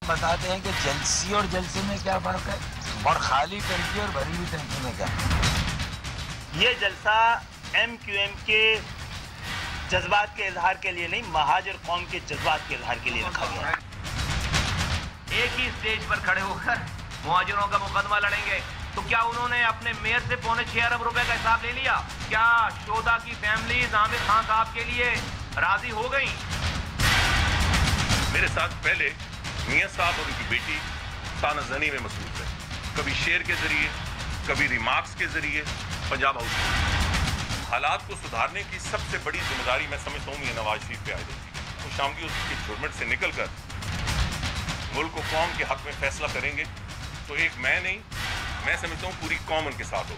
बताते हैं कि जलसी और जलसे में क्या फर्क है, और खाली टंकी और भरी हुई टंकी में क्या? ये जलसा MQM के जज्बात के इजहार के लिए नहीं, महाजर कौम के जज्बात के इजहार के लिए रखा गया है। एक ही स्टेज पर खड़े होकर मुहाजिरों का मुकदमा लड़ेंगे, तो क्या उन्होंने अपने मेयर से 6.25 अरब रुपए का हिसाब ले लिया? क्या शोधा की फैमिली आमिर खान साहब के लिए राजी हो गई? मेरे साथ पहले मियां साहब और उनकी बेटी तानाजनी में मसरूफ है, कभी शेर के जरिए, कभी रिमार्क्स के जरिए पंजाब हाउस में। हालात को सुधारने की सबसे बड़ी जिम्मेदारी मैं समझता हूँ मियां नवाज शरीफ पे आ जाती है। खुश आमदी उसकी झुरमट से निकलकर मुल्क को कौम के हक में फैसला करेंगे, तो एक मैं नहीं, मैं समझता हूँ पूरी कौम उनके साथ हो।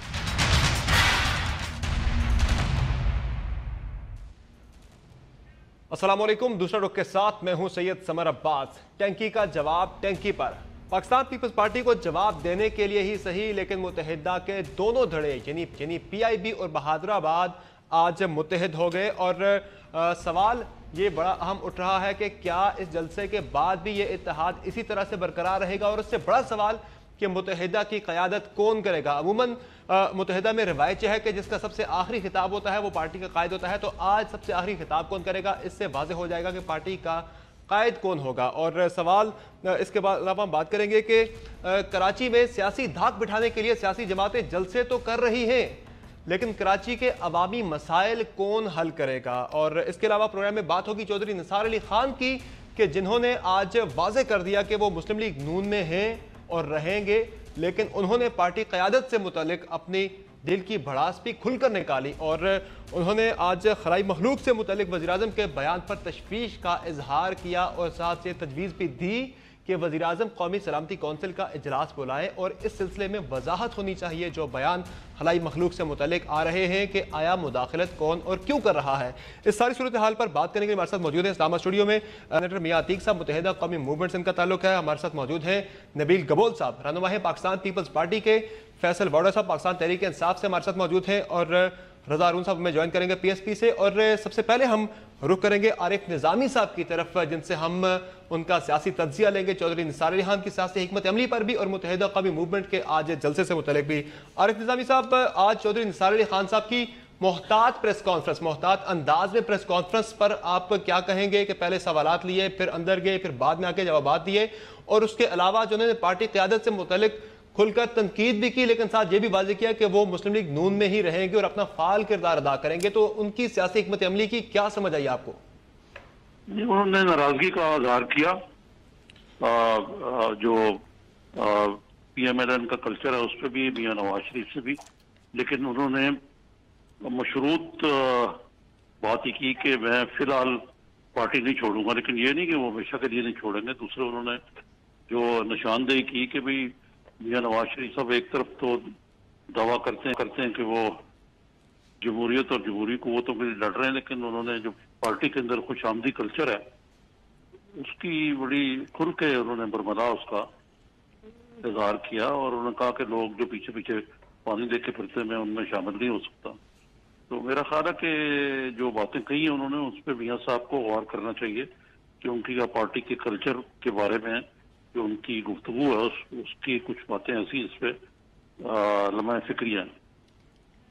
अस्सलाम वालेकुम। दूसरा रुख के साथ मैं हूं सैयद समर अब्बास। टंकी का जवाब टंकी पर। पाकिस्तान पीपल्स पार्टी को जवाब देने के लिए ही सही, लेकिन मुत्तहिदा के दोनों धड़े यानी PIB और बहादुराबाद आज मुत्तहिद हो गए। और सवाल ये बड़ा अहम उठ रहा है कि क्या इस जलसे के बाद भी ये इत्तेहाद इसी तरह से बरकरार रहेगा, और उससे बड़ा सवाल कि मुत्तहिदा की क़यादत कौन करेगा। अमूमन मुत्तहिदा में रिवायत है कि जिसका सबसे आखिरी खिताब होता है वो पार्टी का कायद होता है, तो आज सबसे आखिरी खिताब कौन करेगा, इससे वाज़ेह हो जाएगा कि पार्टी का कायद कौन होगा। और सवाल इसके बाद अलावा हम बात करेंगे कि कराची में सियासी धाक बिठाने के लिए सियासी जमातें जलसे तो कर रही हैं, लेकिन कराची के अवामी मसाइल कौन हल करेगा। और इसके अलावा प्रोग्राम में बात होगी चौधरी निसार अली खान की, कि जिन्होंने आज वाज़ेह कर दिया कि वो मुस्लिम लीग नून में हैं और रहेंगे, लेकिन उन्होंने पार्टी क़यादत से मुतालिक अपनी दिल की भड़ास भी खुलकर निकाली। और उन्होंने आज खलाई मखलूक से मुतालिक वज़ीर-ए-आज़म के बयान पर तशवीश का इजहार किया और साथ से तजवीज़ भी दी कि वज़ीर-ए-आज़म कौमी सलामती कौंसिल का इजलास बुलाएं और इस सिलसिले में वजाहत होनी चाहिए जो बयान खलाई मखलूक से मुतालिक आ रहे हैं कि आया मुदाखलत कौन और क्यों कर रहा है। इस सारी सूरत हाल पर बात करने के लिए हमारे साथ मौजूद है इस्लामाबाद स्टूडियो में सेनेटर मियां अतीक साहब, मुत्तहिदा कौमी मूवमेंट से इनका ताल्लुक है। हमारे साथ मौजूद हैं नबील गबोल साहब, रहनुमा है पाकिस्तान पीपल्स पार्टी के। फैसल वाडा साहब पाकिस्तान तहरीक इंसाफ से हमारे साथ मौजूद हैं, और रजा अरून साहब हमें ज्वाइन करेंगे PSP से। और सबसे पहले हम रुख करेंगे आरिफ निज़ामी साहब की तरफ, जिनसे हम उनका सियासी तज्जिया लेंगे चौधरी निसार अली खान की सियासी हिकमत अमली पर भी और मुत्तहिदा कौमी मूवमेंट के आज जलसे से मुतल्लिक भी। आरिफ निज़ामी साहब, आज चौधरी निसार अली खान साहब की मोहतात प्रेस कॉन्फ्रेंस, मोहतात अंदाज में प्रेस कॉन्फ्रेंस पर आप क्या कहेंगे कि पहले सवालात लिए, फिर अंदर गए, फिर बाद में आके जवाब दिए, और उसके अलावा जो उन्होंने पार्टी क़यादत से मुतल्लिक खुलकर तनकीद भी की, लेकिन साथ ये भी वाज़ेह किया कि वो मुस्लिम लीग नून में ही रहेंगे और अपना फाल किरदार अदा करेंगे, तो उनकी सियासी हिकमत अमली की क्या समझ आई आपको? उन्होंने नाराजगी का इजहार किया। जो PMLN का कल्चर है उस पर भी, मियां नवाज शरीफ से भी, लेकिन उन्होंने मशरूत बात ही की कि मैं फिलहाल पार्टी नहीं छोड़ूंगा, लेकिन ये नहीं कि वो हमेशा के लिए नहीं छोड़ेंगे। दूसरे उन्होंने जो निशानदेही की कि भाई मियां नवाज शरीफ साहब एक तरफ तो दावा करते हैं कि वो जमहूरियत और जमहूरी कुव्वतों के लिए लड़ रहे हैं, लेकिन उन्होंने जो पार्टी के अंदर खुश आमदी कल्चर है उसकी बड़ी खुल के उन्होंने बरमला उसका इजहार किया, और उन्होंने कहा कि लोग जो पीछे पीछे पानी दे के फिरते मैं उनमें शामिल नहीं हो सकता। तो मेरा ख्याल है कि जो बातें कही हैं उन्होंने उस पर मियां साहब को गौर करना चाहिए कि उनकी पार्टी के कल्चर के बारे में जो उनकी गुफ्तगू है उसकी कुछ बातें ऐसी इस पर लम्हा फिक्रिया है।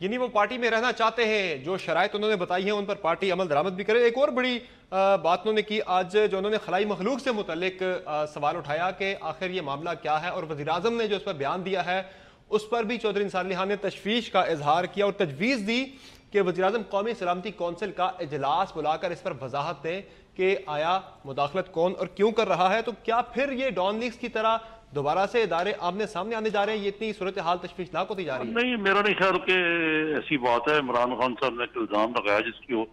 यानी वो पार्टी में रहना चाहते हैं, जो शराइत उन्होंने बताई है उन पर पार्टी अमल दरामद भी करे। एक और बड़ी बात उन्होंने की आज, जो उन्होंने खलाई मखलूक से मुतल्लिक सवाल उठाया कि आखिर ये मामला क्या है, और वज़ीर-ए-आज़म ने जो इस पर बयान दिया है उस पर भी चौधरी निसार अली खान ने तशवीश का इजहार किया और तजवीज़ दी कि वज़ीर-ए-आज़म कौमी सलामती कौंसिल का इजलास बुलाकर इस पर वजाहत दें कि आया मुदाखलत कौन और क्यों कर रहा है। तो क्या फिर ये डॉन लीग्स की तरह दोबारा से इदारे आमने सामने आने जा रहे हैं? ये इतनी सूरत हाल तशवीशनाक होती जा रही है। नहीं, मेरा नहीं ख्याल कि ऐसी बात है। इमरान खान साहब ने एक इल्जाम लगाया जिसकी वो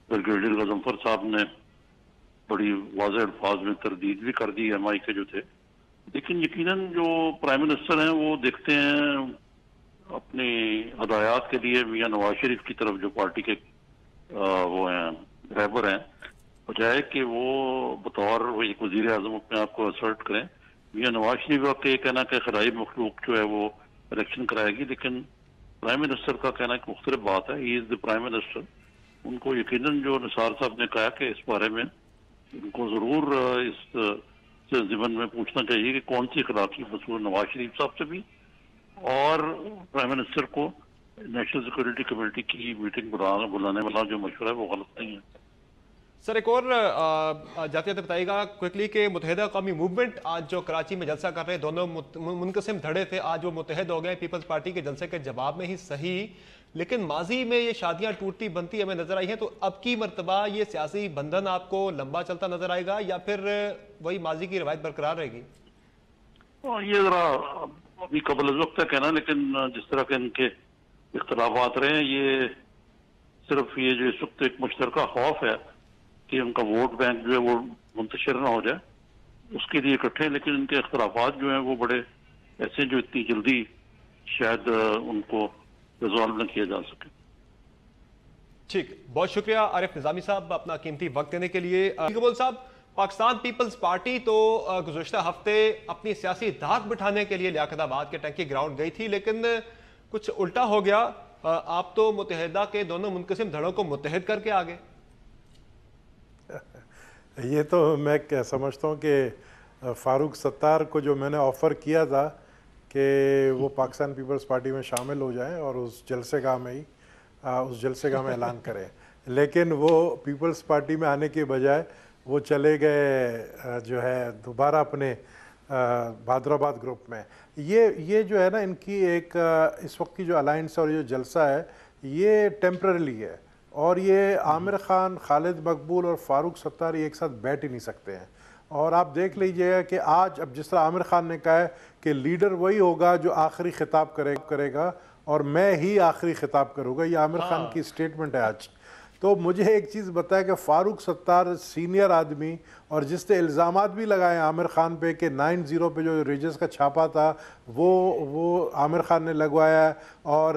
ब्रिगेडियर गजनफर साहब ने बड़ी वाज़ेह अल्फाज में तरदीद भी कर दी MI के जो थे, लेकिन यकीनन जो प्राइम मिनिस्टर हैं वो देखते हैं अपनी हदायत के लिए मियां नवाज शरीफ की तरफ, जो पार्टी के वो हैं रहबर हैं, बजाय कि वो बतौर एक वज़ीर आज़म अपने आप को असर्ट करें। मियां नवाज शरीफ का कहना कि खलाई मखलूक जो है वो इलेक्शन कराएगी, लेकिन प्राइम मिनिस्टर का कहना एक मुख्तलिफ बात है। He is the prime minister. उनको यकीनन जो निसार साहब ने कहा कि इस बारे में उनको जरूर इस से ज़िमन में पूछना चाहिए कि कौन सी खिलाफी मसूल नवाज शरीफ साहब से भी, और प्राइम मिनिस्टर को नेशनल सिक्योरिटी कमेटी की मीटिंग बुलाने वाला जो मशवरा है वो गलत नहीं है। सर एक और जाते जाते बताइएगा क्विकली कि मुत्तहिदा कौमी मूवमेंट आज जो कराची में जलसा कर रहे हैं, दोनों मुनकसिम धड़े थे, आज वो मुत्तहिद हो गए पीपल्स पार्टी के जलसे के जवाब में ही सही, लेकिन माजी में ये शादियां टूटती बनती हमें नजर आई हैं, तो अब की मर्तबा ये सियासी बंधन आपको लंबा चलता नजर आएगा या फिर वही माजी की रवायत बरकरार रहेगी? ये जरा अभी कबल वक्त है कहना, लेकिन जिस तरह के इनके इख्तलाफात रहे हैं, ये सिर्फ ये जो इस वक्त एक मुश्तरका खौफ है कि उनका वोट बैंक जो है वो मुंतशिर ना हो जाए, उसके लिए इकट्ठे हैं, लेकिन इनके इख्तलाफात जो हैं वो बड़े ऐसे जो इतनी जल्दी शायद उनको रिजॉल्व न किया जा सके। ठीक, बहुत शुक्रिया आरिफ निजामी साहब अपना कीमती वक्त देने के लिए। कबूल साहब, पाकिस्तान पीपल्स पार्टी तो गुज़श्ता हफ्ते अपनी सियासी धाक बिठाने के लिए लियाकताबाद के टंकी ग्राउंड गई थी, लेकिन कुछ उल्टा हो गया, आप तो मुत्तहिदा के दोनों मुनकसिम धड़ों को मुत्तहिद करके आ गए। ये तो मैं क्या समझता हूँ कि फ़ारूक सत्तार को जो मैंने ऑफ़र किया था कि वो पाकिस्तान पीपल्स पार्टी में शामिल हो जाएं और उस जलसेगाह में ही उस जलसेगाह में ऐलान करें, लेकिन वो पीपल्स पार्टी में आने के बजाय वो चले गए जो है दोबारा अपने भादराबाद ग्रुप में। ये जो है ना इनकी एक इस वक्त की जो अलायंस और जो जलसा है ये टेम्पररी है, और ये आमिर ख़ान, खालिद मकबूल और फ़ारूक सत्तार एक साथ बैठ ही नहीं सकते हैं। और आप देख लीजिएगा कि आज अब जिस तरह आमिर ख़ान ने कहा है कि लीडर वही होगा जो आखिरी खिताब करेगा और मैं ही आखिरी खिताब करूँगा, ये आमिर ख़ान की स्टेटमेंट है आज। तो मुझे एक चीज़ बताया कि फ़ारूक सत्तार सीनियर आदमी, और जिसने इल्ज़ामात भी लगाए आमिर ख़ान पे कि 9-0 पे जो रेजर्स का छापा था वो आमिर ख़ान ने लगवाया, और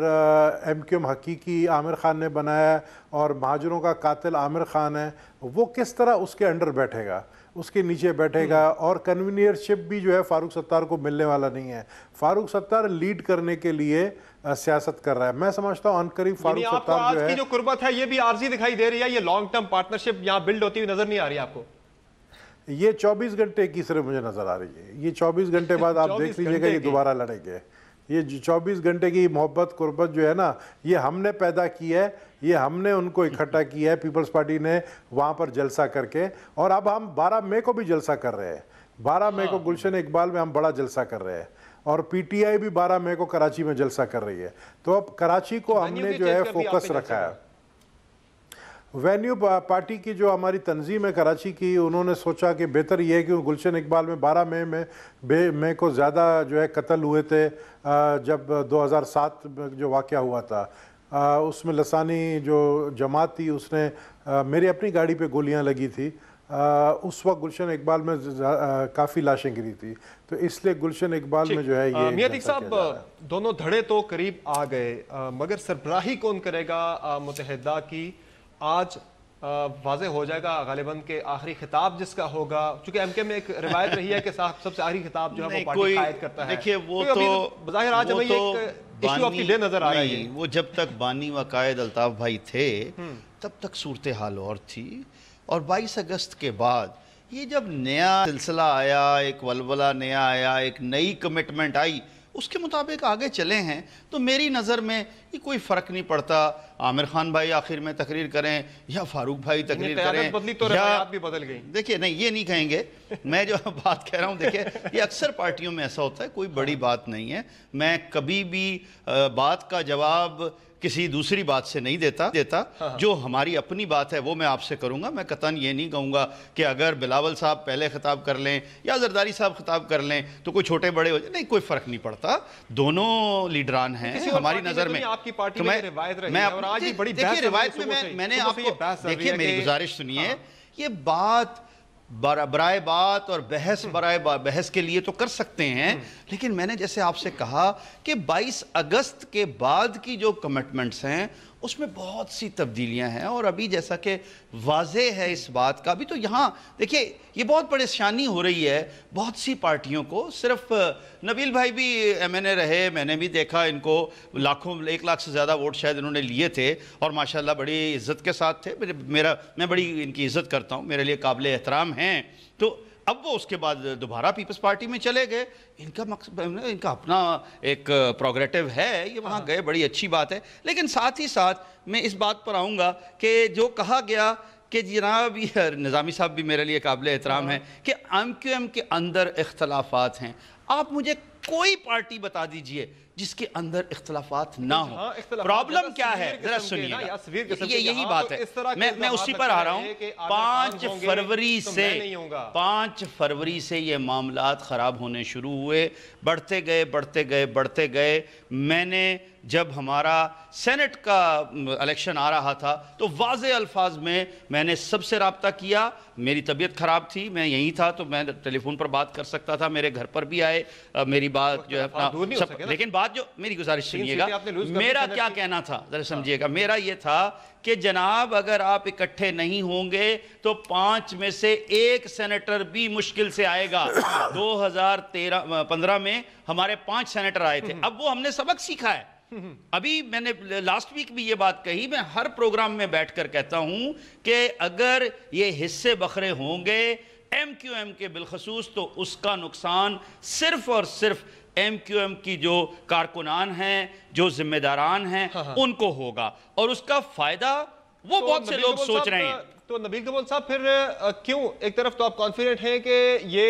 MQM हकीकी आमिर ख़ान ने बनाया, और महाजरों का कातिल आमिर ख़ान है, वो किस तरह उसके अंडर बैठेगा, उसके नीचे बैठेगा, और कन्वीनियरशिप भी जो है फ़ारूक सत्तार को मिलने वाला नहीं है। फ़ारूक सत्तार लीड करने के लिए सियासत कर रहा है। मैं समझता हूँ अनकरीब फ़ारूक सत्तार जो है, जो कुर्बत है ये भी आर्जी दिखाई दे रही है, ये लॉन्ग टर्म पार्टनरशिप यहाँ बिल्ड होती हुई नजर नहीं आ रही आपको? ये 24 घंटे की सिर्फ मुझे नजर आ रही है। ये 24 घंटे बाद आप देख लीजिएगा ये दोबारा लड़ेंगे। ये 24 घंटे की मोहब्बत कुर्बत जो है ना, ये हमने पैदा की है, ये हमने उनको इकट्ठा किया है पीपल्स पार्टी ने वहाँ पर जलसा करके, और अब हम 12 मई को भी जलसा कर रहे हैं। 12 मई को गुलशन इकबाल में हम बड़ा जलसा कर रहे हैं, और PTI भी 12 मई को कराची में जलसा कर रही है। तो अब कराची को हमने जो है फोकस रखा है। वेन्यू पार्टी की जो हमारी तंजीम है कराची की, उन्होंने सोचा कि बेहतर ये है कि गुलशन इकबाल में 12 मई को ज़्यादा जो है कत्ल हुए थे, जब 2007 में जो वाक़या हुआ था उसमें लसानी जो जमात थी उसने मेरी अपनी गाड़ी पे गोलियां लगी थी। उस वक्त गुलशन इकबाल में काफ़ी लाशें गिरी थी, तो इसलिए गुलशन इकबाल में जो है ये मियां अतीक साहब, दोनों धड़े तो करीब आ गए, मगर सरबराही कौन करेगा मुत्तहिदा की? आज वाज़े हो जाएगा गालिबन के आखिरी खिताब जिसका होगा, चूंकि MK में एक रिवायत रही है कि सबसे आखिरी खिताब जो है वो पार्टी कायद करता है। देखिए वो तो बज़ाहिर आज हमें एक इशू ऑफ द डे नजर आ रही है। वो जब तक बानी व कायद अल्ताफ भाई थे तब तक सूरत हाल और थी, और 22 अगस्त के बाद ये जब नया सिलसिला आया, एक वलवला नया आया, एक नई कमिटमेंट आई, उसके मुताबिक आगे चले हैं, तो मेरी नज़र में ये कोई फ़र्क नहीं पड़ता आमिर खान भाई आखिर में तकरीर करें या फारूक भाई तकरीर करें, बदली तो रवायात भी बदल गई। देखिए नहीं, ये नहीं कहेंगे, मैं जो बात कह रहा हूँ, देखिए ये अक्सर पार्टियों में ऐसा होता है, कोई बड़ी बात नहीं है। मैं कभी भी बात का जवाब किसी दूसरी बात से नहीं देता। जो हमारी अपनी बात है वो मैं आपसे करूंगा। मैं कतन ये नहीं कहूँगा कि अगर बिलावल साहब पहले खिताब कर लें या जरदारी साहब खिताब कर लें तो कोई छोटे बड़े हो जाए, नहीं, कोई फ़र्क नहीं पड़ता, दोनों लीडरान हैं हमारी नज़र में। आपकी पार्टी में रिवायत रही है, और आज बड़ी देखिए रिवायत में मैंने आपको, देखिए मेरी गुजारिश सुनिए, ये बात बराए बात और बहस बराए बहस के लिए तो कर सकते हैं, लेकिन मैंने जैसे आपसे कहा कि 22 अगस्त के बाद की जो कमिटमेंट्स हैं उसमें बहुत सी तब्दीलियां हैं, और अभी जैसा कि वाज़े है इस बात का भी, तो यहाँ देखिए ये बहुत परेशानी हो रही है बहुत सी पार्टियों को। सिर्फ नबील भाई भी MNA रहे, मैंने भी देखा इनको, लाखों 1 लाख से ज़्यादा वोट शायद इन्होंने लिए थे, और माशाल्लाह बड़ी इज़्ज़त के साथ थे। मैं बड़ी इनकी इज़्ज़त करता हूँ, मेरे लिए काबिल एहतराम हैं। तो अब वो उसके बाद दोबारा पीपल्स पार्टी में चले गए। इनका मकसद, इनका अपना एक प्रोग्रेटिव है, ये वहाँ गए, बड़ी अच्छी बात है। लेकिन साथ ही साथ मैं इस बात पर आऊँगा कि जो कहा गया कि जनाब निज़ामी साहब भी मेरे लिए काबिल एहतराम है कि MQM के अंदर इख्तलाफात हैं। आप मुझे कोई पार्टी बता दीजिए जिसके अंदर इख्तलाफात ना हो। प्रॉब्लम क्या है जरा सुनिए, ये यही बात है। मैं उसी पर आ रहा हूँ। 5 फरवरी से ये मामलात ख़राब होने शुरू हुए, बढ़ते गए। मैंने जब हमारा सेनेट का इलेक्शन आ रहा था तो वाज़े अल्फाज में मैंने सबसे रब्ता किया। मेरी तबीयत ख़राब थी, मैं यहीं था तो मैं टेलीफोन पर बात कर सकता था, मेरे घर पर भी आए, मेरी बात जो है अपना लेकिन बात जो मेरी गुजारिश सुनिएगा, मेरा क्या कहना था जरा समझिएगा। मेरा ये था कि जनाब अगर आप इकट्ठे नहीं होंगे तो 5 में से 1 सेनेटर भी मुश्किल से आएगा। 2015 में हमारे 5 सेनेटर आए थे। अब वो हमने सबक सीखा है। अभी मैंने लास्ट वीक भी ये बात कही, मैं हर प्रोग्राम में बैठकर कहता हूं कि अगर ये हिस्से बखरे होंगे MQM के बिलखसूस तो उसका नुकसान सिर्फ और सिर्फ MQM की जो कारकुनान हैं, जो जिम्मेदारान हैं, उनको होगा और उसका फायदा वो तो बहुत से लोग सोच रहे हैं। तो नबील कमल साहब फिर क्यों एक तरफ तो आप कॉन्फिडेंट हैं कि ये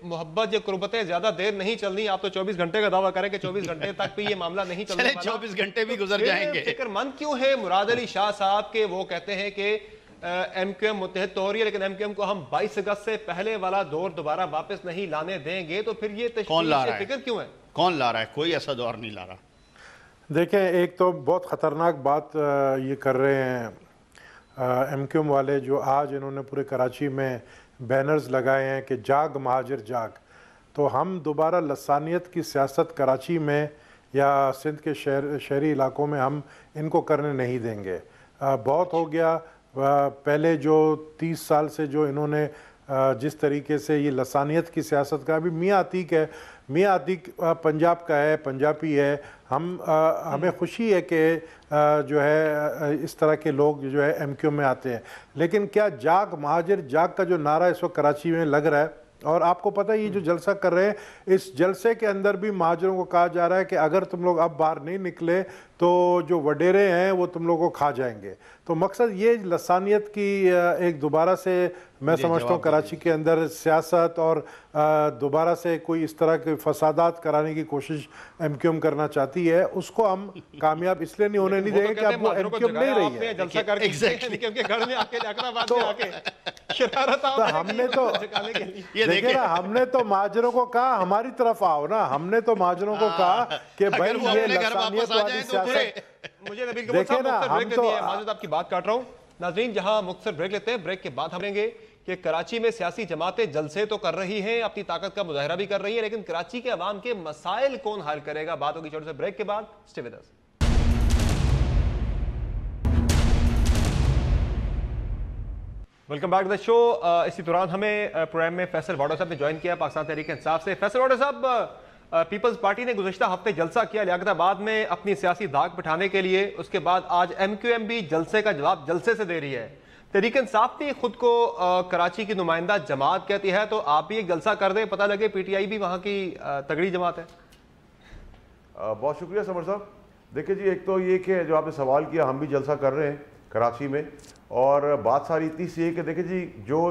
मोहब्बत, ये कुर्बतें ज्यादा देर नहीं चलनी, आप तो 24 घंटे का दावा करें कि 24 घंटे तक भी ये मामला नहीं चलने वाला, 24 घंटे भी गुजर जाएंगे। फिक्रमंद क्यों है मुराद अली शाह साहब के? वो कहते हैं कि MQM मुत्तहद तो हो रही है लेकिन MQM को हम 22 अगस्त से पहले वाला दौर दोबारा वापस नहीं लाने देंगे। तो फिर ये फिक्र क्यों है? कौन ला रहा है? कोई ऐसा दौर नहीं ला रहा। देखें, एक तो बहुत ख़तरनाक बात ये कर रहे हैं MQM वाले, जो आज इन्होंने पूरे कराची में बैनर्स लगाए हैं कि जाग महाजिर जाग। तो हम दोबारा लसानियत की सियासत कराची में या सिंध के शहरी इलाकों में हम इनको करने नहीं देंगे। बहुत हो गया। पहले जो 30 साल से जो इन्होंने जिस तरीके से ये लसानियत की सियासत का, अभी मियाँ अतीक है, मियाँ अतीक पंजाब का है, पंजाबी है। हमें खुशी है कि जो है इस तरह के लोग जो है MQM में आते हैं। लेकिन क्या जाग महाजिर जाग का जो नारा इस वक्त कराची में लग रहा है, और आपको पता है ये जो जलसा कर रहे हैं, इस जलसे के अंदर भी महाजरों को कहा जा रहा है कि अगर तुम लोग अब बाहर नहीं निकले तो जो वडेरे हैं वो तुम लोगों को खा जाएंगे। तो मकसद ये लसानियत की एक दोबारा से मैं समझता हूँ कराची के अंदर सियासत और दोबारा से कोई इस तरह के फसादात कराने की कोशिश MQM करना चाहती है। उसको हम कामयाब इसलिए नहीं होने नहीं देंगे कि अब वो MQM नहीं रही है। तो हमने तो देखिए ना, हमने तो महाजरों को कहा हमारी तरफ आओ ना, हमने तो महाजरों को कहा कि भाई ये लसानियत वाली सियासत। मुझे नबील कमल साहब ब्रेक लेती है, माजूद आपकी बात काट रहा हूं। नाज़रीन, जहां मुख्तसर ब्रेक लेते हैं, ब्रेक के बाद हम लेंगे कि कराची में सियासी जमातें जलसे तो कर रही हैं, अपनी ताकत का मुजाहरा भी कर रही है, लेकिन कराची के अवाम के मसाइल कौन हल करेगा? बात होगी छोटे से ब्रेक के बाद। Stay with us. Welcome back to the show. इसी दौरान हमें प्रोग्राम में फैसल वाडो साहब ने ज्वाइन किया पाकिस्तान तहरीक इंसाफ से। फैसल वाडो साहब, पीपल्स पार्टी ने गुज़श्ता हफ्ते जलसा किया लियाकताबाद में अपनी सियासी दाग बिठाने के लिए, उसके बाद आज MQM भी जलसे का जवाब जलसे से दे रही है। तहरीक इंसाफ भी खुद को कराची की नुमाइंदा जमात कहती है, तो आप भी एक जलसा कर दें, पता लगे PTI भी वहाँ की तगड़ी जमात है। बहुत शुक्रिया समर साहब। देखिए जी, एक तो ये कि जो आपने सवाल किया, हम भी जलसा कर रहे हैं कराची में, और बात सारी इतनी सी है कि देखिए जी, जो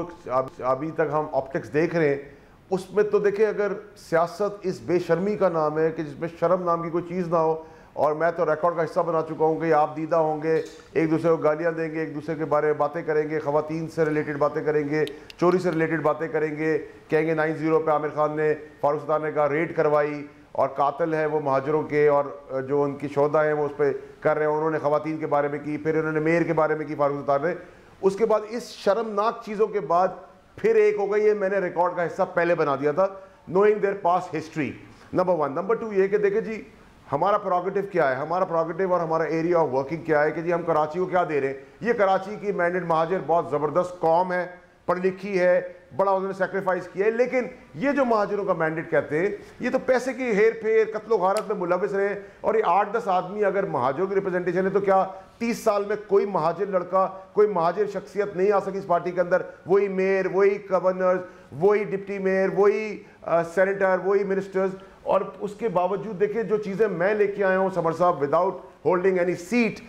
अभी तक हम ऑप्टिक्स देख रहे हैं उसमें तो देखिए, अगर सियासत इस बेशर्मी का नाम है कि जिसमें शर्म नाम की कोई चीज़ ना हो, और मैं तो रिकॉर्ड का हिस्सा बना चुका हूँ कि आप दीदा होंगे, एक दूसरे को गालियाँ देंगे, एक दूसरे के बारे में बातें करेंगे, ख़वातीन से रिलेटेड बातें करेंगे, चोरी से रिलेटेड बातें करेंगे, कहेंगे 9-0 पे आमिर खान ने, फारूक सत्तार ने कहा रेड करवाई और कातिल है वो महाजरों के, और जो उनकी शोधा हैं वो उस पर कर रहे हैं। उन्होंने ख़वातीन के बारे में की, फिर उन्होंने मेयर के बारे में की फारूक सत्तार ने। उसके बाद इस शर्मनाक चीज़ों के बाद फिर एक हो गई है, मैंने रिकॉर्ड का हिस्सा पहले बना दिया था, knowing there past history, number 1। Number 2 ये कि देखिए जी, हमारा प्रोग्रेटिव क्या है, हमारा प्रोग्रेटिव और हमारा एरिया ऑफ वर्किंग क्या है कि जी हम कराची को क्या दे रहे हैं। ये कराची की मैंडेड महाजिर बहुत ज़बरदस्त कौम है, पढ़ी लिखी है, बड़ा उन्होंने सेक्रीफाइस किया है, लेकिन ये जो महाजरों का मैंडेट कहते हैं, ये तो पैसे की हेर फेर, कत्लो गारत में मुलविस रहे। और ये 8-10 आदमी अगर महाजरों की रिप्रेजेंटेशन है, तो क्या 30 साल में कोई महाजिर लड़का, कोई महाजिर शख्सियत नहीं आ सकी इस पार्टी के अंदर? वही मेयर, वही गवर्नर, वही डिप्टी मेयर, वही सेनेटर, वही मिनिस्टर्स। और उसके बावजूद देखिए जो चीज़ें मैं लेके आया हूँ समर साहब, without holding any seat,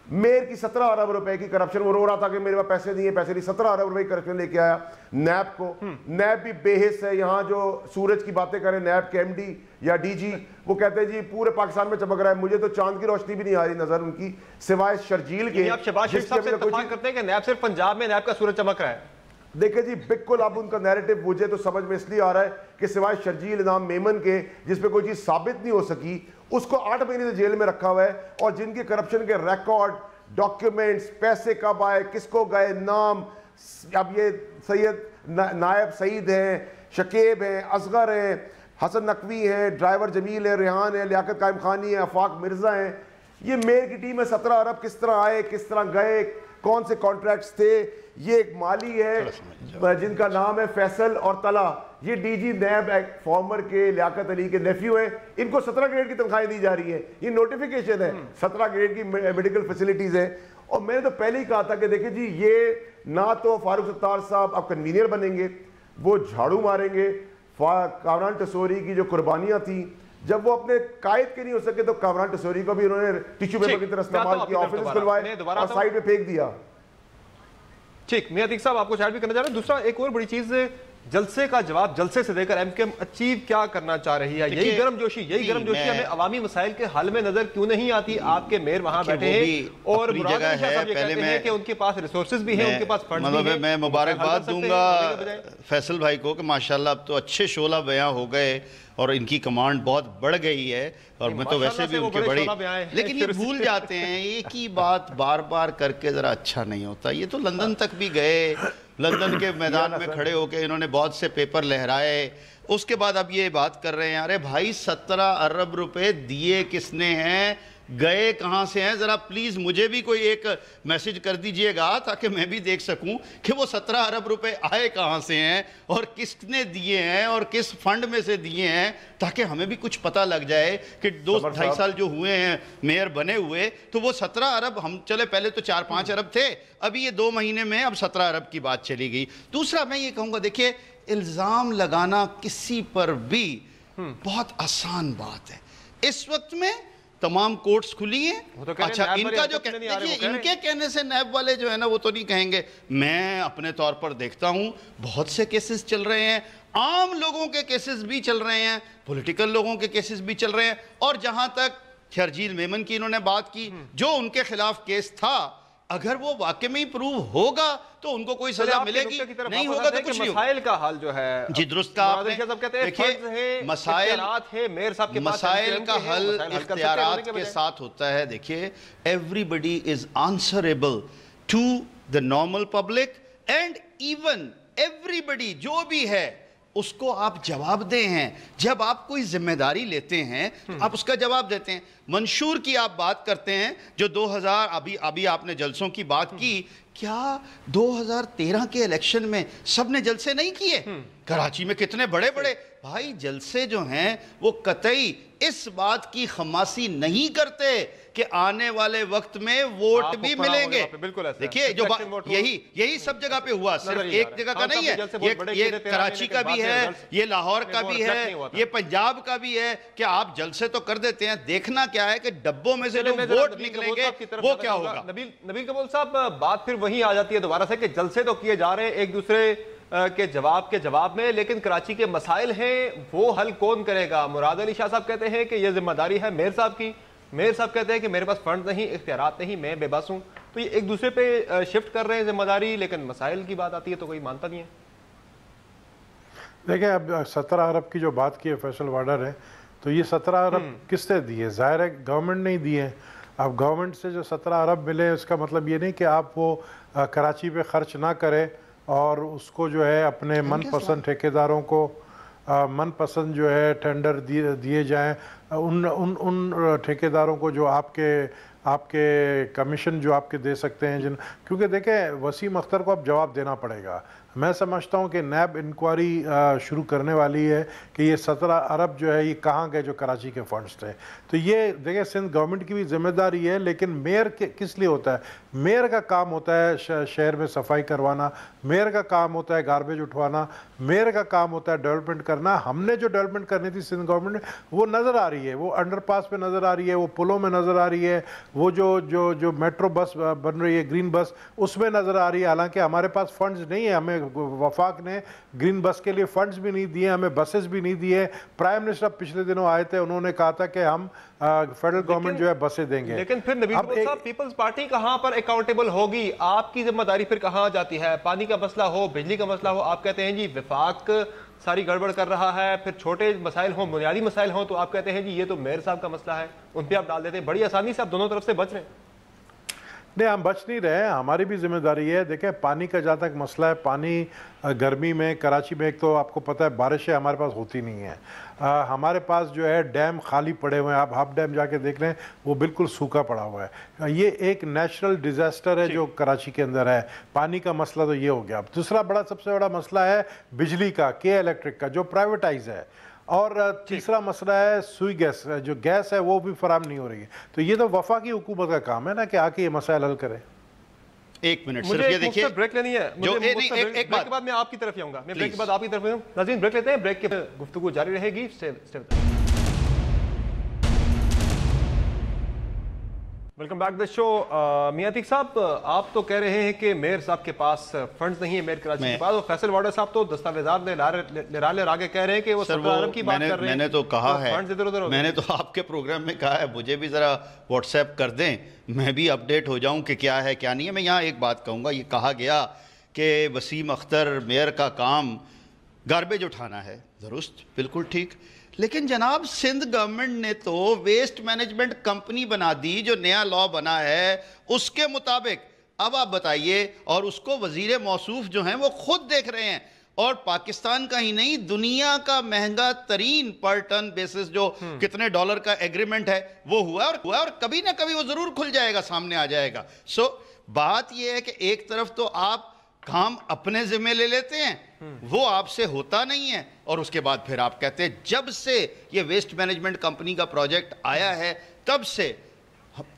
mayor की 17 अरब रुपए की करप्शन, वो रो रहा था कि मेरे पास पैसे नहीं है, पैसे नहीं, 17 अरब रुपए की करप्शन लेके आया। नैब को, नैब भी बेहिस है। यहाँ जो सूरज की बातें करें नैब के एमडी या डीजी, वो कहते हैं जी पूरे पाकिस्तान में चमक रहा है, मुझे तो चांद की रोशनी भी नहीं आ रही नजर उनकी, सिवाय शर्जील के। आप शहबाज शरीफ साहब से इत्तेफाक करते हैं कि नैब सिर्फ पंजाब में नैब का सूरज चमक रहा है? देखिए जी, बिल्कुल अब उनका नैरेटिव मुझे तो समझ में इसलिए आ रहा है कि सिवाय शर्जील इनाम मेमन के, जिसपे कोई चीज साबित नहीं हो सकी, उसको 8 महीने से जेल में रखा हुआ है। और जिनके करप्शन के रिकॉर्ड, डॉक्यूमेंट्स, पैसे कब आए, किसको गए, नाम, अब ये सैयद नायब सईद हैं, शकीब हैं, असगर हैं, हसन नकवी हैं, ड्राइवर जमील है, रेहान है, लियाकत कायम खानी है, आफाक मिर्जा हैं। ये मेयर की टीम है। 17 अरब किस तरह आए, किस तरह गए, कौन से कॉन्ट्रैक्ट्स थे? ये एक माली है जिनका नाम है फैसल और तला, ये डीजी नैब फॉर्मर के लियाकत अली के नेफ्यू हैं। इनको 17 ग्रेड की तनख्वाहें दी जा रही है, ये नोटिफिकेशन है, 17 ग्रेड की मेडिकल फैसिलिटीज है। और मैंने तो पहले ही कहा था कि देखिए जी, ये ना तो फारूक सत्तार साहब अब कन्वीनियर बनेंगे, वो झाड़ू मारेंगे। कामरान टसोरी की जो कुर्बानियां थी, जब वो अपने कायद के नहीं हो सके, तो कामरान टसोरी को भी उन्होंने टिश्यू पेपर की तरह इस्तेमाल किया, ऑफिस खुलवाए और साइड में फेंक दिया। ठीक, मियां अतीक साहब आपको शायद भी करना चाह रहे हैं। दूसरा एक और बड़ी चीज, जलसे का जवाब जलसे से देकर एमकेएम अचीव क्या करना चाह रही है? यही गर्मजोशी हमें अवामी मसाइल के हल में नजर क्यों नहीं आती? आपके मेयर वहां बैठे हैं और मुराद अली शाह साहब ये कहते हैं कि उनके पास रिसोर्सेज भी हैं, उनके पास फंड्स भी हैं। मैं मुबारकबाद दूंगा फैसल भाई को कि माशाल्लाह अब तो अच्छे शोला बयां हो गए और इनकी कमांड बहुत बढ़ गई है। और मैं तो वैसे भी उनके बड़ी, लेकिन ये भूल जाते हैं एक ही बात बार बार करके जरा अच्छा नहीं होता। ये तो लंदन तक भी गए, लंदन के मैदान में खड़े होकर इन्होंने बहुत से पेपर लहराए, उसके बाद अब ये बात कर रहे हैं अरे भाई 17 अरब रुपए दिए किसने हैं, गए कहाँ से हैं? ज़रा प्लीज़ मुझे भी कोई एक मैसेज कर दीजिएगा ताकि मैं भी देख सकूं कि वो 17 अरब रुपए आए कहाँ से हैं और किसने दिए हैं और किस फंड में से दिए हैं, ताकि हमें भी कुछ पता लग जाए कि 2-2.5 साल जो हुए हैं मेयर बने हुए, तो वो 17 अरब, हम चले पहले तो 4-5 अरब थे, अभी ये 2 महीने में अब 17 अरब की बात चली गई। दूसरा मैं ये कहूँगा, देखिए इल्ज़ाम लगाना किसी पर भी बहुत आसान बात है। इस वक्त में तमाम कोर्ट्स खुली हैं। तो अच्छा, इनका जो देखिए, इनके कहने से नैब वाले जो है ना वो तो नहीं कहेंगे। मैं अपने तौर पर देखता हूं बहुत से केसेस चल रहे हैं, आम लोगों के केसेस भी चल रहे हैं, पॉलिटिकल लोगों के केसेस भी चल रहे हैं। और जहां तक शर्जील मेमन की इन्होंने बात की, जो उनके खिलाफ केस था, अगर वो वाकई में प्रूव होगा तो उनको कोई सजा मिलेगी, नहीं होगा तो कुछ नहीं होगा। मसाइल का हाल जो है जी दुरुस्त का आपने, देखिए मसाइल का हल इख्तियारात के साथ होता है। देखिए everybody is answerable to the normal public and even everybody जो भी है उसको आप जवाब दे हैं। जब आप कोई जिम्मेदारी लेते हैं तो आप उसका जवाब देते हैं। मंशूर की आप बात करते हैं जो 2000 अभी आपने जलसों की बात की, क्या 2013 के इलेक्शन में सबने जलसे नहीं किए? कराची में कितने बड़े बड़े भाई जलसे जो हैं वो कतई इस बात की खमासी नहीं करते कि आने वाले वक्त में वोट भी मिलेंगे। देखिए जो यही सब जगह पे हुआ, सिर्फ एक जगह का नहीं है, ये कराची का भी है, ये लाहौर का भी है, ये पंजाब का भी है कि आप जलसे तो कर देते हैं, देखना क्या है कि डब्बों में से जो वोट निकलेंगे वो क्या होगा। नबील कबूल साहब, बात फिर वही आ जाती है दोबारा से कि जलसे तो किए जा रहे हैं एक दूसरे के जवाब में, लेकिन कराची के मसाइल हैं वो हल कौन करेगा? मुराद अली शाह साहब कहते हैं कि यह जिम्मेदारी है मेयर साहब की, मेयर साहब कहते हैं कि मेरे पास फंड नहीं, इख्तियारात नहीं, मैं बेबस हूं। तो ये एक दूसरे पे शिफ्ट कर रहे हैं जिम्मेदारी, लेकिन मसाइल की बात आती है तो कोई मानता नहीं है। देखिए अब 17 अरब की जो बात की है फैसल वार्डर है, तो ये 17 अरब किसने दिए? जाहिर है गवर्नमेंट नहीं दिए। अब गवर्नमेंट से जो 17 अरब मिले उसका मतलब ये नहीं कि आप वो कराची पे खर्च ना करें और उसको जो है अपने मनपसंद ठेकेदारों को मनपसंद जो है टेंडर दिए जाएं, उन ठेकेदारों को जो आपके कमीशन जो आपके दे सकते हैं जिन, क्योंकि देखें वसीम अख्तर को अब जवाब देना पड़ेगा। मैं समझता हूँ कि नैब इंक्वायरी शुरू करने वाली है कि ये 17 अरब जो है ये कहाँ गए जो कराची के फंड्स थे। तो ये देखिए सिंध गवर्नमेंट की भी जिम्मेदारी है, लेकिन मेयर किस लिए होता है? मेयर का काम होता है शहर में सफाई करवाना, मेयर का काम होता है गार्बेज उठवाना, मेयर का काम होता है डेवलपमेंट करना। हमने जो डेवलपमेंट करनी थी सिंध गवर्नमेंट में वो नज़र आ रही है, वो अंडरपास पे नज़र आ रही है, वो पुलों में नज़र आ रही है, वो जो मेट्रो बस बन रही है ग्रीन बस उसमें नज़र आ रही है। हालांकि हमारे पास फंड्स नहीं है, हमें वफाक ने ग्रीन बस के लिए फंड्स भी नहीं दिए, हमें बसेस भी नहीं दिए। प्राइम मिनिस्टर पिछले दिनों आए थे, उन्होंने कहा था कि हम फेडरल गवर्नमेंट जो है बसें देंगे। लेकिन फिर नबील कबूल साहब पीपल्स पार्टी कहां पर अकाउंटेबल होगी? आपकी जिम्मेदारी फिर कहां जाती है? पानी का मसला हो, बिजली का मसला हो, आप कहते हैं जी वफाक सारी गड़बड़ कर रहा है। फिर छोटे मसाइल हो, बुनियादी मसाइल हो, तो आप कहते हैं जी ये तो मेयर साहब का मसला है, उन पर आप डाल देते हैं। बड़ी आसानी से आप दोनों तरफ से बच रहे हैं। नहीं, हम बच नहीं रहे हैं, हमारी भी जिम्मेदारी है। देखें पानी का जहाँ तक मसला है, पानी गर्मी में कराची में एक तो आपको पता है बारिशें हमारे पास होती नहीं है। हमारे पास जो है डैम खाली पड़े हुए हैं, आप हाफ डैम जाके देख रहे हैं वो बिल्कुल सूखा पड़ा हुआ है। ये एक नेचुरल डिज़ास्टर है जो कराची के अंदर है। पानी का मसला तो ये हो गया। दूसरा सबसे बड़ा मसला है बिजली का, के इलेक्ट्रिक का, जो प्राइवेटाइज है। और तीसरा मसला है सुई गैस, जो गैस है वो भी फराम नहीं हो रही है। तो ये तो वफा की हुकूमत का काम है ना कि आके ये मसाइल हल करे। एक मिनट सिर्फ ये देखिए, ब्रेक लेनी है जो ब्रेक के बाद मैं आपकी तरफ आऊंगा, मैं ब्रेक के बाद आपकी तरफ आऊंगा। नाज़रीन ब्रेक लेते हैं, ब्रेक के गुफ्तगू जारी रहेगी। Welcome back the show. मियां अतीक साहब, आप तो कह रहे हैं कि मेयर साहब के पास फंड्स नहीं है, मेयर कराची के पास, और फैसल वार्डर साहब तो दस्तावेजात ले आगे कह रहे हैं कि वो 17 अरब की बात कर रहे हैं। मैंने तो कहा तो है, मैंने तो आपके प्रोग्राम में कहा है मुझे भी जरा व्हाट्सएप कर दें, मैं भी अपडेट हो जाऊं कि क्या है क्या नहीं है। मैं यहाँ एक बात कहूँगा, ये कहा गया कि वसीम अख्तर मेयर का काम गार्बेज उठाना है, दुरुस्त, बिल्कुल ठीक। लेकिन जनाब सिंध गवर्नमेंट ने तो वेस्ट मैनेजमेंट कंपनी बना दी, जो नया लॉ बना है उसके मुताबिक। अब आप बताइए, और उसको वजीर मौसूफ जो हैं वो खुद देख रहे हैं, और पाकिस्तान का ही नहीं दुनिया का महंगा तरीन पर टन बेसिस जो कितने डॉलर का एग्रीमेंट है वो हुआ और कभी ना कभी वो जरूर खुल जाएगा, सामने आ जाएगा। सो बात यह है कि एक तरफ तो आप काम अपने जिम्मे ले लेते हैं, वो आपसे होता नहीं है, और उसके बाद फिर आप कहते हैं जब से ये वेस्ट मैनेजमेंट कंपनी का प्रोजेक्ट आया है तब से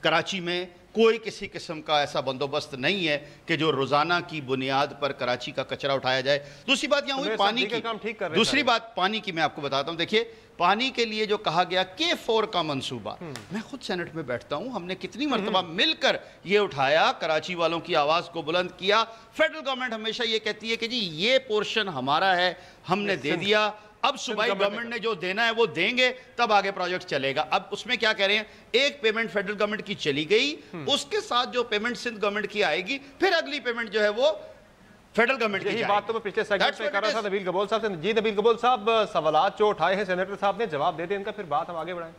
कराची में कोई किसी किस्म का ऐसा बंदोबस्त नहीं है कि जो रोजाना की बुनियाद पर कराची का कचरा उठाया जाए। दूसरी बात यहाँ हुई पानी की, दूसरी बात पानी की मैं आपको बताता हूँ। देखिए पानी के लिए जो कहा गया K4 का मंसूबा, मैं खुद सेनेट में बैठता हूं, हमने कितनी मरतबा मिलकर ये उठाया, कराची वालों की आवाज को बुलंद किया। फेडरल गवर्नमेंट हमेशा ये कहती है कि जी ये पोर्शन हमारा है, हमने दे दिया, अब सूबाई गवर्नमेंट ने जो देना है वो देंगे, तब आगे प्रोजेक्ट चलेगा। अब उसमें क्या कह रहे हैं, एक पेमेंट फेडरल गवर्नमेंट की चली गई, उसके साथ जो पेमेंट सिंध गवर्नमेंट की आएगी, फिर अगली पेमेंट जो है वो फेडरल गवर्नमेंट की। बात तो मैं पिछले सेगमेंट में कर रहा था नबील कबूल साहब से। जी नबील कबूल साहब, सवालात जो उठाए हैं सेनेटर साहब ने, जवाब दे दें इनका, फिर बात हम आगे बढ़ाएं।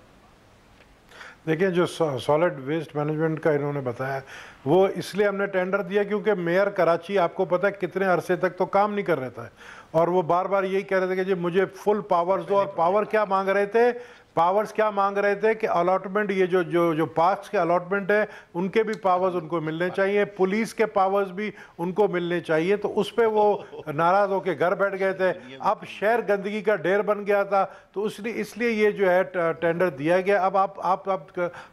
देखिए जो सॉलिड वेस्ट मैनेजमेंट का इन्होंने बताया वो इसलिए हमने टेंडर दिया क्योंकि मेयर कराची आपको पता है कितने अरसे तक तो काम नहीं कर रहा था, और वो बार बार यही कह रहे थे कि जी मुझे फुल पावर्स दो। और पावर क्या मांग रहे थे, पावर्स क्या मांग रहे थे कि अलॉटमेंट, ये जो जो जो पार्क्स के अलॉटमेंट है उनके भी पावर्स उनको मिलने चाहिए, पुलिस के पावर्स भी उनको मिलने चाहिए। तो उस पर वो नाराज होकर घर बैठ गए थे। अब शहर गंदगी का ढेर बन गया था, तो इसलिए ये जो है टेंडर दिया गया। अब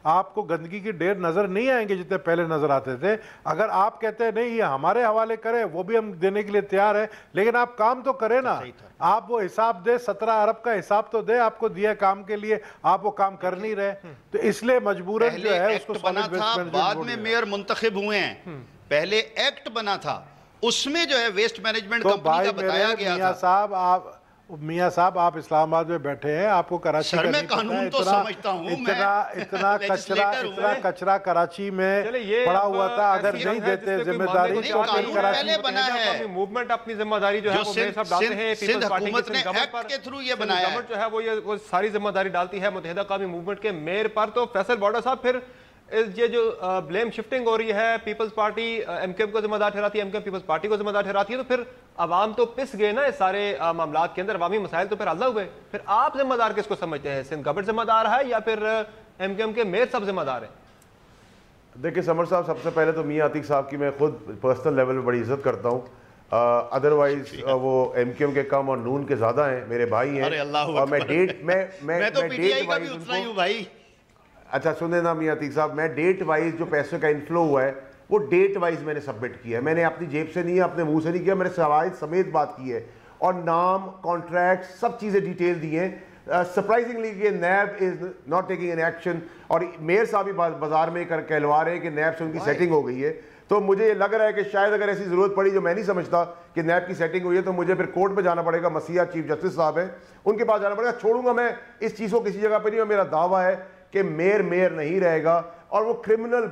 आपको गंदगी के ढेर नज़र नहीं आएंगे जितने पहले नज़र आते थे। अगर आप कहते हैं नहीं ये हमारे हवाले करें, वो भी हम देने के लिए तैयार है, लेकिन आप काम तो करें ना, आप वो हिसाब दे, 17 अरब का हिसाब तो दे, आपको दिया काम के लिए, आप वो काम कर नहीं रहे। तो इसलिए मजबूरन जो है उसको बना था, बाद में मेयर मुंतखब हुए हैं, पहले एक्ट बना था, उसमें जो है वेस्ट मैनेजमेंट कंपनी का बताया गया था। मियां साहब आप इस्लामाबाद में बैठे हैं, आपको कराची का नहीं कानून तो समझता हूं, इतना कचरा कराची में पड़ा हुआ था। अगर नहीं देते जिम्मेदारी तो पहले बना है, मूवमेंट अपनी जिम्मेदारी जो है वो मेयर साहब डालते हैं, पीपल्स पार्टी के थ्रू ये बनाया गवर्नमेंट जो है वो सारी जिम्मेदारी डालती है मुत्तहिदा कौमी मूवमेंट के मेयर पर। तो फैसल वार्डर साहब फिर ये जो ब्लेम शिफ्टिंग हो रही है, पीपल्स पार्टी एमकेएम को जिम्मेदार ठहराती है, एमकेएम पीपल्स पार्टी को जिम्मेदार ठहराती है, तो फिर अवाम तो पिस गए ना इस सारे मामलात के अंदर, अवामी मसाइल तो फिर हल हुए। फिर आप जिम्मेदार किसको समझते हैं, सिंध गवर्नमेंट जिम्मेदार है या फिर एमकेएम के मेयर सब जिम्मेदार है? देखिए समर साहब, सबसे पहले तो मियां अतीक साहब की मैं खुद पर्सनल लेवल पे बड़ी इज्जत करता हूँ। अदरवाइज वो MQM के कम और नून के ज्यादा हैं, मेरे भाई हैं। और मैं डेट मैं तो PTI का भी उतना ही हूं भाई। अच्छा सुने ना मियां अतीक साहब, मैं डेट वाइज जो पैसे का इनफ्लो हुआ है वो डेट वाइज मैंने सबमिट किया है। मैंने अपनी जेब से नहीं, अपने मुंह से नहीं किया, मैंने सवाल समेत बात की है और नाम, कॉन्ट्रैक्ट, सब चीजें डिटेल दी हैं। सरप्राइजिंगली कि NAB is not taking an action, और मेयर साहब भी बाजार में कर कहलवा रहे हैं कि नैब से उनकी सेटिंग हो गई है। तो मुझे लग रहा है कि शायद अगर ऐसी जरूरत पड़ी, जो मैं नहीं समझता कि नैब की सेटिंग हुई है, तो मुझे फिर कोर्ट में जाना पड़ेगा। मसीहा चीफ जस्टिस साहब है, उनके पास जाना पड़ेगा। छोड़ूंगा मैं इस चीज को किसी जगह पर नहीं, और मेरा दावा है कि मेयर नहीं रहेगा। और वो क्रिमिनल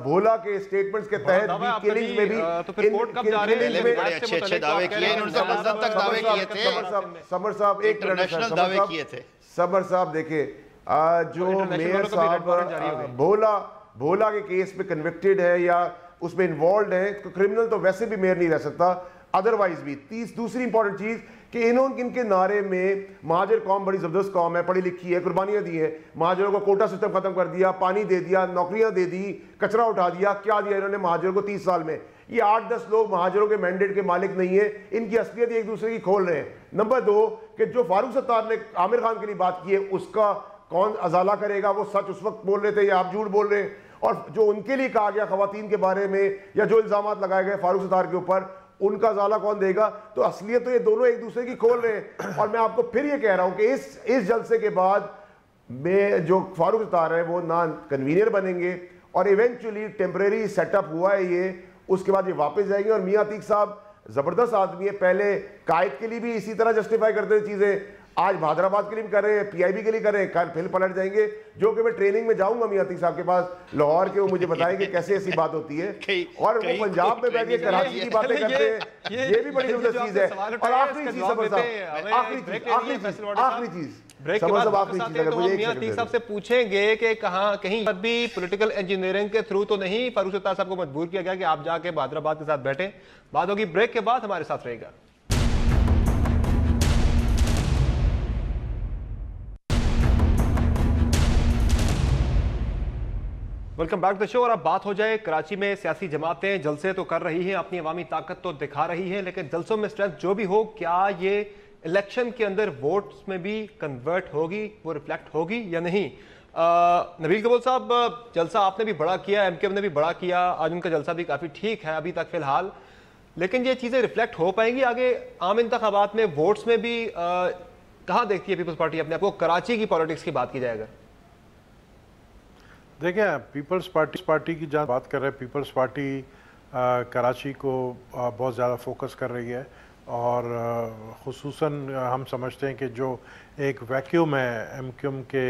भोला के स्टेटमेंट्स के तहत भी किलिंग्स में भी तो फिर कोर्ट कब जा रहे हैं? बड़े अच्छे दावे किए इन्होंने, जबरदस्त तक दावे किए थे। समर साहब एक इंटरनेशनल दावे किए थे। समर साहब देखिए, जो मेयर साहब भोला के केस में कन्विक्टेड है या उसमें इन्वॉल्व है, तो क्रिमिनल तो वैसे भी मेयर नहीं रह सकता, अदरवाइज भी। दूसरी इंपॉर्टेंट चीज कि इनके नारे में महाजर कौम बड़ी जबरदस्त कौम है, पढ़ी लिखी है, कुर्बानियां दी है, महाजरों को कोटा सिस्टम खत्म कर दिया, पानी दे दिया, नौकरियां दे दी, कचरा उठा दिया। क्या दिया इन्होंने महाजरों को 30 साल में? ये 8-10 लोग महाजरों के मैंडेट के मालिक नहीं है, इनकी असलियत एक दूसरे की खोल रहे हैं। नंबर 2 कि जो फारूक सत्तार ने आमिर खान के लिए बात की है, उसका कौन अजाला करेगा? वो सच उस वक्त बोल रहे थे या आप झूठ बोल रहे हैं? और जो उनके लिए कहा गया खवातीन के बारे में, या जो इल्जाम लगाए गए फारूक सत्तार के ऊपर, उनका अजाला कौन देगा? तो असलियत तो ये दोनों एक दूसरे की खोल रहे हैं। और मैं आपको फिर ये कह रहा हूं कि इस जलसे के बाद में जो फारूक सत्तार है वो ना कन्वीनियर बनेंगे, और इवेंचुअली टेम्परेरी सेटअप हुआ है ये, उसके बाद ये वापस जाएंगे। और मियां अतीक साहब जबरदस्त आदमी है, पहले कायद के लिए भी इसी तरह जस्टिफाई करते थे चीजें, आज हैदराबाद के लिए भी कर रहे हैं, PIB के लिए कर रहे हैं, कल फिर पलट जाएंगे। जो कि मैं ट्रेनिंग में जाऊंगा मियां अतीक साहब के पास लाहौर के, वो मुझे बताएंगे कैसे ऐसी बात होती है। और वो पंजाब में बैठ के कराची की बातें करते हैं, ये भी बड़ी जबरदस्त चीज है। और आखिरी चीज समर साहब, आखिरी चीज ब्रेक के बाद वापस आते हैं तो हम मियां अतीक साहब से पूछेंगे कि कहीं पर भी पॉलिटिकल इंजीनियरिंग के थ्रू तो नहीं फारूक सत्तार साहब को मजबूर किया गया कि आप जाके हैदराबाद के साथ बैठे? बात होगी ब्रेक के बाद, हमारे साथ रहेगा। Welcome back the show. और अब बात हो जाए कराची में सियासी जमातें जलसे तो कर रही हैं, अपनी अवामी ताकत तो दिखा रही हैं, लेकिन जलसों में स्ट्रेंथ जो भी हो, क्या ये इलेक्शन के अंदर वोट्स में भी कन्वर्ट होगी, वो रिफ्लेक्ट होगी या नहीं? नबील कबूल साहब, जलसा आपने भी बड़ा किया, MQM ने भी बड़ा किया, आज उनका जलसा भी काफ़ी ठीक है अभी तक फिलहाल, लेकिन ये चीज़ें रिफ्लेक्ट हो पाएंगी आगे आम इंतखाबात में, वोट्स में भी? कहाँ देखती है पीपल्स पार्टी अपने आप को, कराची की पॉलिटिक्स की बात की जाए अगर? देखिए, पीपल्स पार्टी की जहाँ बात कर रहे हैं, पीपल्स पार्टी कराची को बहुत ज़्यादा फोकस कर रही है, और खुसूसन हम समझते हैं कि जो एक वैक्यूम है MQM के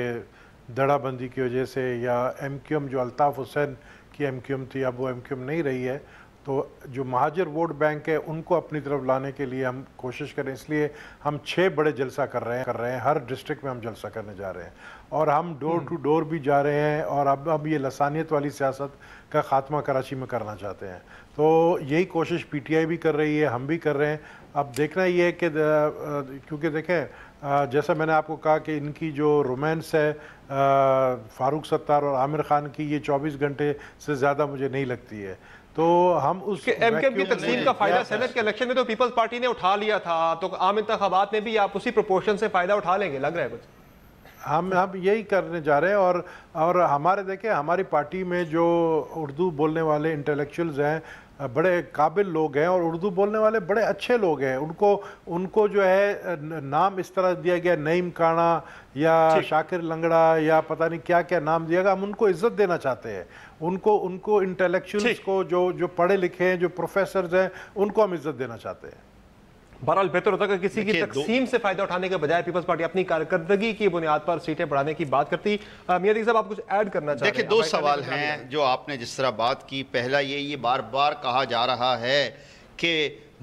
दड़ाबंदी की वजह से, या MQM जो अल्ताफ़ हुसैन की MQM थी अब वो MQM नहीं रही है, तो जो महाजर वोट बैंक है उनको अपनी तरफ लाने के लिए हम कोशिश करें। इसलिए हम 6 बड़े जलसा कर रहे हैं, हर डिस्ट्रिक्ट में हम जलसा करने जा रहे हैं, और हम डोर टू डोर भी जा रहे हैं, और अब ये लसानियत वाली सियासत का ख़ात्मा कराची में करना चाहते हैं। तो यही कोशिश PTI भी कर रही है, हम भी कर रहे हैं। अब देखना ये है कि क्योंकि देखें, जैसा मैंने आपको कहा कि इनकी जो रोमांस है फारूक सत्तार और आमिर खान की, ये 24 घंटे से ज़्यादा मुझे नहीं लगती है। तो हम उस MQM की तकसीम का फायदा सेनेट के इलेक्शन में तो पीपल्स पार्टी ने उठा लिया था, तो आम इंतखाबात में भी आप उसी प्रोपोर्शन से फायदा उठा लेंगे, लग रहा है कुछ? हम यही करने जा रहे हैं। और हमारे देखें, हमारी पार्टी में जो उर्दू बोलने वाले इंटेलेक्चुअल्स हैं, बड़े काबिल लोग हैं, और उर्दू बोलने वाले बड़े अच्छे लोग हैं, उनको जो है नाम इस तरह दिया गया, नईम काना या शाकिर लंगड़ा या पता नहीं क्या क्या नाम दिया गया, हम उनको इज्जत देना चाहते हैं। उनको इंटेलेक्चुअल्स को जो पढ़े लिखे हैं, जो प्रोफेसर्स हैं, उनको हम इज्जत देना चाहते हैं। बहरहाल बेहतर होता है कि किसी की तकसीम से फायदा उठाने के बजाय पीपल्स पार्टी अपनी कारकर्दगी की बुनियाद पर सीटें बढ़ाने की बात करती। मियां साहब, आप कुछ ऐड करना चाहते हैं? देखिए, 2 सवाल हैं जो आपने जिस तरह बात की। पहला ये बार बार कहा जा रहा है कि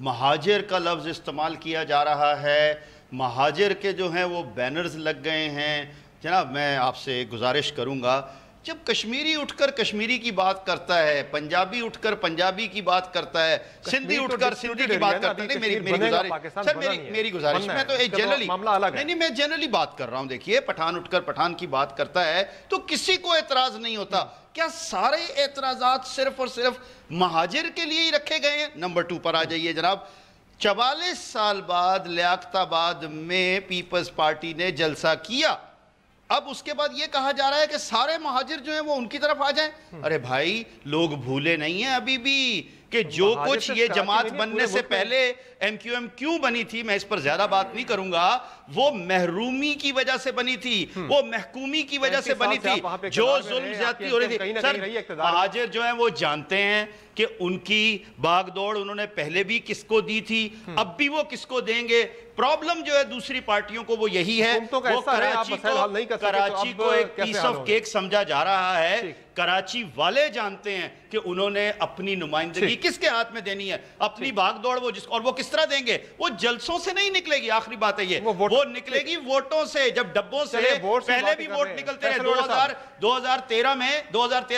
महाजर का लफ्ज़ इस्तेमाल किया जा रहा है, महाजर के जो हैं वो बैनर्स लग गए हैं। जनाब, मैं आपसे गुजारिश करूँगा, जब कश्मीरी उठकर कश्मीरी की बात करता है, पंजाबी उठकर पंजाबी की बात करता है, सिंधी उठकर सिंधी की बात करता है, मेरी गुजारिश सर, मेरी गुजारिश, मैं तो जनरली नहीं, मैं जनरली बात कर रहा हूं। देखिए, पठान उठकर पठान की बात करता है तो किसी को एतराज नहीं होता। क्या सारे एतराजात सिर्फ और सिर्फ महाजिर के लिए ही रखे गए हैं? नंबर 2 पर आ जाइए जनाब। 44 साल बाद लियाकताबाद में पीपल्स पार्टी ने जलसा किया। अब उसके बाद ये कहा जा रहा है कि सारे महाजिर जो हैं वो उनकी तरफ आ जाएं। अरे भाई, लोग भूले नहीं हैं अभी भी कि जो कुछ ये जमात बनने से पहले एमक्यूएम क्यों बनी थी, मैं इस पर ज्यादा बात नहीं करूंगा, वो महरूमी की वजह से बनी थी, वो महकूमी की वजह से बनी थी, जो जुल्म ज्यादती हो रही थी। सर, महाजिर जो हैं वो जानते हैं कि उनकी बागदौड़ उन्होंने पहले भी किसको दी थी, अब भी वो किसको देंगे। प्रॉब्लम जो है दूसरी पार्टियों को वो यही है, वो कराची को एक पीस ऑफ केक समझा जा रहा है। कराची वाले जानते हैं कि उन्होंने अपनी नुमाइंदगी किसके हाथ में देनी है, अपनी भागदौड़ वो जिसको, और वो किस तरह देंगे, वो जलसों से नहीं निकलेगी। आखिरी बात है ये, वो निकलेगी वोटों से। जब डब्बों से पहले भी वोट निकलते हैं, 2013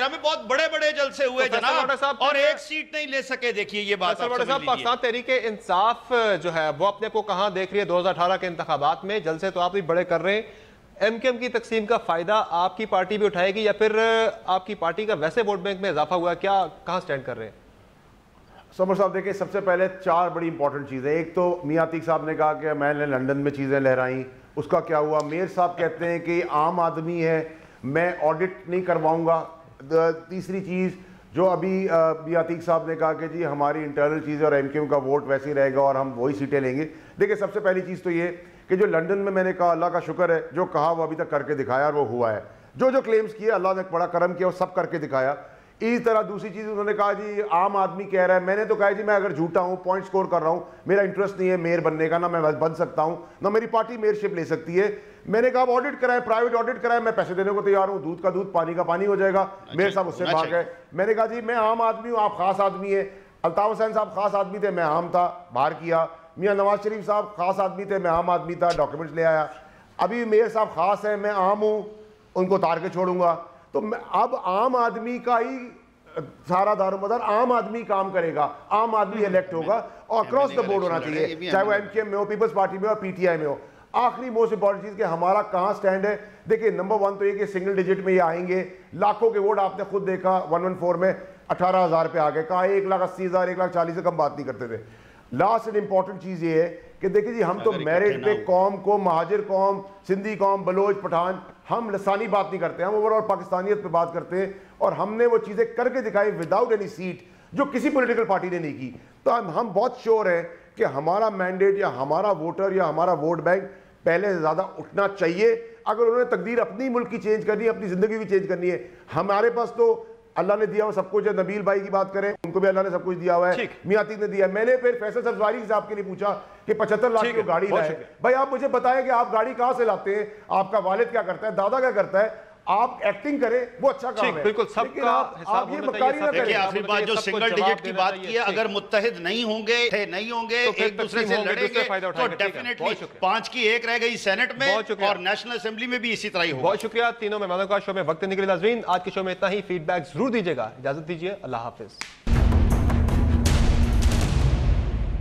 में बहुत बड़े बड़े जलसे हुए जनाब, और एक सीट नहीं ले सके। देखिए ये बात पाकिस्तान तहरीके इंसाफ जो है वो अपने को कहां देख रही है 2018 के इंतखाबात में? जलसे तो आप भी बड़े कर रहे हैं, एमकेएम की तकसीम का फायदा आपकी पार्टी भी उठाएगी या फिर आपकी पार्टी का वैसे वोट बैंक में इजाफा हुआ, क्या कहां स्टैंड कर रहे हैं? समर साहब देखिए, सबसे पहले 4 बड़ी इंपॉर्टेंट चीज़ें। एक तो मियां अतीक साहब ने कहा कि मैंने लंदन में चीज़ें लहराई, उसका क्या हुआ? मेयर साहब कहते हैं कि आम आदमी है, मैं ऑडिट नहीं करवाऊंगा। तीसरी चीज़ जो अभी मियां अतीक साहब ने कहा कि जी हमारी इंटरनल चीज़ें और एमकेएम का वोट वैसे ही रहेगा और हम वही सीटें लेंगे। देखिए, सबसे पहली चीज़ तो ये कि जो लंदन में मैंने कहा, अल्लाह का शुक्र है, जो कहा वो अभी तक करके दिखाया और वो हुआ है। जो क्लेम्स किए अल्लाह ने बड़ा करम किया और सब करके दिखाया। इसी तरह दूसरी चीज़ उन्होंने कहा जी आम आदमी कह रहा है, मैंने तो कहा जी मैं अगर झूठा हूँ, पॉइंट स्कोर कर रहा हूँ, मेरा इंटरेस्ट नहीं है मेयर बनने का, ना मैं बन सकता हूँ, ना मेरी पार्टी मेयरशिप ले सकती है। मैंने कहा ऑडिट कराएं, प्राइवेट ऑडिट कराएं, मैं पैसे देने को तैयार हूँ, दूध का दूध पानी का पानी हो जाएगा। मेयर साहब उससे भाग गए। मैंने कहा जी मैं आम आदमी हूँ, आप खास आदमी है। अल्ताफ हुसैन साहब खास आदमी थे, मैं आम था, बाहर किया। मियां नवाज शरीफ साहब खास आदमी थे, मैं आम आदमी था, डॉक्यूमेंट्स ले आया। अभी मेयर साहब खास है, मैं आम हूँ, उनको तार के छोड़ूंगा। तो अब आम आदमी का ही सारा दारोमदार आम आदमी काम करेगा, आम आदमी इलेक्ट होगा और अक्रॉस द बोर्ड होना चाहिए, चाहे वो एमकेएम में हो, पीपल्स पार्टी में हो, पीटीआई में हो। आखिरी मोस्ट इंपॉर्टेंट चीज कि हमारा कहां स्टैंड है। देखिए, नंबर 1 तो ये कि सिंगल डिजिट में ये आएंगे, लाखों के वोट आपने खुद देखा 114 में 18,000 पे आ गए। कहा 1,80,000 1,40,000 से कम बात नहीं करते थे। लास्ट एंड इंपॉर्टेंट चीज ये है कि देखिए जी हम तो मेरिट पे कौम को, महाजिर कौम, सिंधी कौम, बलोच, पठान, हम लसानी बात नहीं करते, हम ओवरऑल पाकिस्तानियत पे बात करते हैं। और हमने वो चीजें करके दिखाई विदाउट एनी सीट, जो किसी पॉलिटिकल पार्टी ने नहीं की। तो हम बहुत श्योर हैं कि हमारा मैंडेट या हमारा वोटर या हमारा वोट बैंक पहले से ज्यादा उठना चाहिए। अगर उन्होंने तकदीर अपनी मुल्क की चेंज करनी है, अपनी जिंदगी भी चेंज करनी है, हमारे पास तो अल्लाह ने दिया हुआ सब कुछ है। नबील भाई की बात करें, उनको भी अल्लाह ने सब कुछ दिया हुआ है, मियां अतीक ने दिया। मैंने फिर फैसल सरवारी साहब के लिए पूछा कि 75 लाख की गाड़ी लाए, भाई आप मुझे बताएं कि आप गाड़ी कहां से लाते हैं, आपका वालिद क्या करता है, दादा क्या करता है, आप एक्टिंग करें, वो अच्छा काम है। बिल्कुल, सबका आप ये मक्कारी ना करें। आखिरी बात जो सिंगल डिजिट की बात की है, अगर मुत्तहिद नहीं होंगे, एक दूसरे से लड़ेंगे तो डेफिनेटली 5 की 1 रह गई सेनेट में और नेशनल असेंबली में भी इसी तरह ही होगा। बहुत शुक्रिया तीनों मेहमानों का शो में वक्त देने के लिए। नाज़रीन, आज के शो में इतना ही। फीडबैक जरूर दीजिएगा। इजाजत दीजिए, अल्लाह हाफिज।